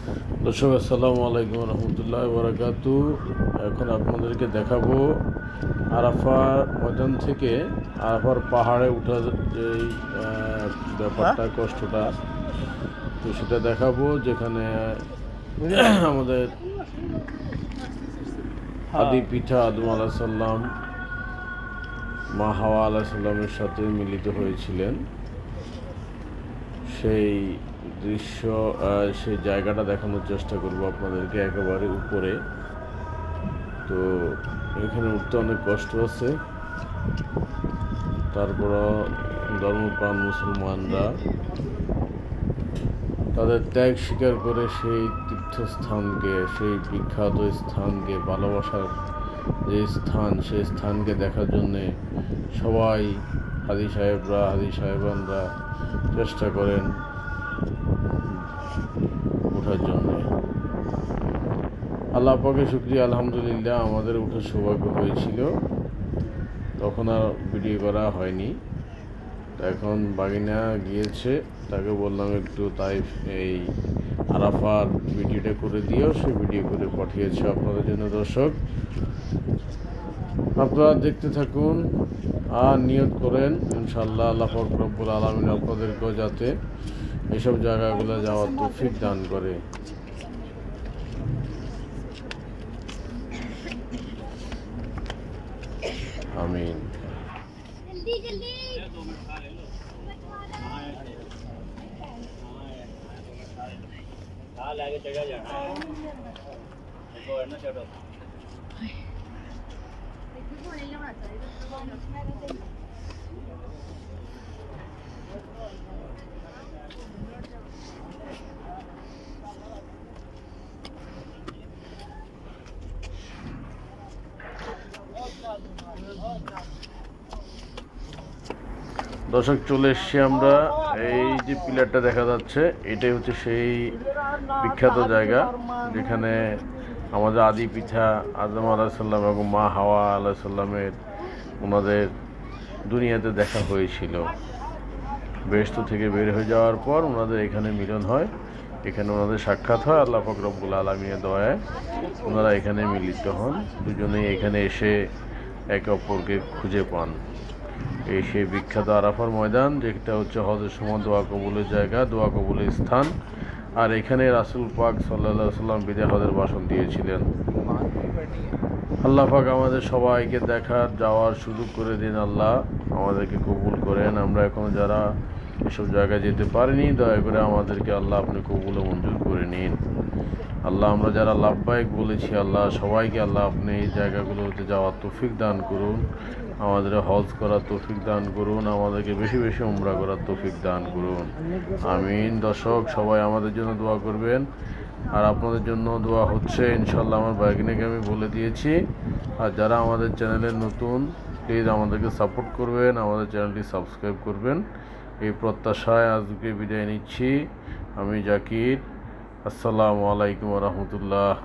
দর্শক আসসালামু আলাইকুম রহমতুল্লাহ বারাকাতু। এখন আপনাদেরকে দেখাবো আরাফার ময়দান থেকে আরাফার পাহাড়ে ওঠার যেই ব্যাপারটা, কষ্টটা, তো সেটা দেখাবো। যেখানে আমাদের আদি পিতা আদম আলাইহিস সালাম মা হাওয়া আলাইহিস সালামের সাথে মিলিত হয়েছিলেন, সেই দৃশ্য, সেই জায়গাটা দেখানোর চেষ্টা করব আপনাদেরকে একেবারে উপরে। তো এখানে উঠতে অনেক কষ্ট আছে, তারপরও ধর্মপ্রাণ মুসলমানরা তাদের ত্যাগ স্বীকার করে সেই তীর্থস্থানকে, সেই বিখ্যাত স্থানকে, ভালোবাসার যে স্থান, সেই স্থানকে দেখার জন্যে সবাই হাজি সাহেবরা, হাজি সাহেবানরা চেষ্টা করেন ওঠার জন্যে। আল্লাহ পাকে শুকরিয়া, আলহামদুলিল্লাহ আমাদের ওঠার সৌভাগ্য হয়েছিল। তখন আর ভিডিও করা হয়নি। এখন বাগিনা গিয়েছে, তাকে বললাম একটু তাই এই আরাফার ভিডিওটা করে দিও। সে ভিডিও করে পাঠিয়েছে আপনাদের জন্য। দর্শক আপনারা দেখতে থাকুন আর নিয়ত করেন ইনশাআল্লাহ আল্লাহ পাক রব্বুল আলামিন আপনাদেরকেও যাতে এসব জায়গাগুলো যাওয়ার তৌফিক দান করে। আমিন। দর্শক চলে এসছি আমরা। এই যে পিলারটা দেখা যাচ্ছে, এটাই হচ্ছে সেই বিখ্যাত জায়গা যেখানে আমাদের আদি পিতা আদম আলাইহিস সালাম এবং মা হাওয়া আলাইহিস সালামের ওনাদের দুনিয়াতে দেখা হয়েছিল। বেহেশত থেকে বের হয়ে যাওয়ার পর ওনাদের এখানে মিলন হয়, এখানে ওনাদের সাক্ষাৎ হয়। আল্লাহ পাক রব্বুল আলামিনের দয়ায় ওনারা এখানে মিলিত হন, দুজনেই এখানে এসে একে অপরকে খুঁজে পান। এই সেই বিখ্যাত আরাফার ময়দান, যেটা হচ্ছে হজের সময় দোয়া কবুলের জায়গা, দোয়া কবুলের স্থান। আর এখানে রাসূল পাক সাল্লাল্লাহু আলাইহি সাল্লাম বিদায় হজের ভাষণ দিয়েছিলেন। আল্লাহ পাক আমাদের সবাইকে দেখার, যাওয়ার সুযোগ করে দিন। আল্লাহ আমাদেরকে কবুল করেন। আমরা এখন যারা এসব জায়গায় যেতে পারিনি, দয়া করে আমাদেরকে আল্লাহ আপনি কবুল ও মঞ্জুর করে নিন। আল্লাহ আমরা যারা লাভবাহিক বলেছি, আল্লাহ সবাইকে আল্লাহ আপনি এই জায়গাগুলোতে যাওয়ার তৌফিক দান করুন, আমাদের হজ করার তৌফিক দান করুন, আমাদেরকে বেশি বেশি উমরা করার তৌফিক দান করুন। আমিন। দর্শক সবাই আমাদের জন্য দোয়া করবেন, আর আপনাদের জন্য দোয়া হচ্ছে ইনশাল্লাহ। আমার ভাগ্নেকে আমি বলে দিয়েছি। আর যারা আমাদের চ্যানেলের নতুন, প্লিজ আমাদেরকে সাপোর্ট করবেন, আমাদের চ্যানেলটি সাবস্ক্রাইব করবেন। এই প্রত্যাশায় আজকে বিদায় নিচ্ছি। আমি জাকির। আসসালামু আলাইকুম রহমতুল্লাহ।